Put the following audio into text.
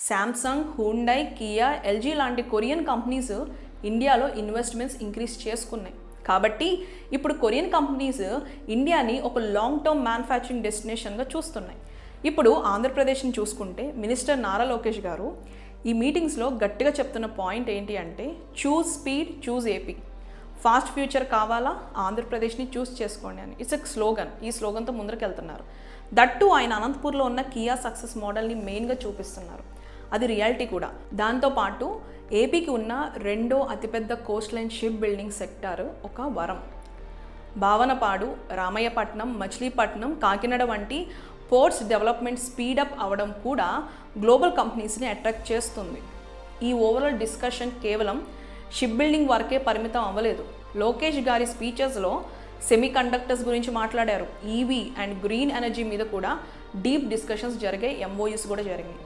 Samsung, Hyundai, Kia, LG లాంటి Korean companies ఇండియాలో investments increase చేసుకున్నాయి. కాబట్టి ఇప్పుడు కొరియన్ కంపెనీస్ ఇండియాని ఒక లాంగ్ టర్మ్ మ్యానుఫ్యాక్చరింగ్ డెస్టినేషన్గా చూస్తున్నాయి. ఇప్పుడు ఆంధ్రప్రదేశ్ని చూసుకుంటే మినిస్టర్ నారా లోకేష్ గారు ఈ మీటింగ్స్లో గట్టిగా చెప్తున్న పాయింట్ ఏంటి అంటే choose speed, choose AP. Fast future కావాలా, ఆంధ్రప్రదేశ్ని చూస్ చేసుకోండి అని. It's a slogan. ఈ స్లోగన్తో ముందరికి వెళ్తున్నారు. దట్టు ఆయన అనంతపూర్లో ఉన్న కియా సక్సెస్ మోడల్ని మెయిన్గా చూపిస్తున్నారు. అది రియాలిటీ కూడా. దాంతోపాటు ఏపీకి ఉన్న రెండో అతిపెద్ద Coast line ship building sector ఒక వరం. భావనపాడు, రామయ్యపట్నం, మచిలీపట్నం, కాకినాడ వంటి పోర్ట్స్ డెవలప్మెంట్ స్పీడప్ అవ్వడం కూడా గ్లోబల్ కంపెనీస్ని అట్రాక్ట్ చేస్తుంది. ఈ ఓవరాల్ డిస్కషన్ కేవలం షిప్ బిల్డింగ్ వరకే పరిమితం అవ్వలేదు. లోకేష్ గారి స్పీచెస్లో సెమీ కండక్టర్స్ గురించి మాట్లాడారు. ఈవీ అండ్ గ్రీన్ ఎనర్జీ మీద కూడా డీప్ డిస్కషన్స్ జరిగాయి, ఎంఓయూస్ కూడా జరిగాయి.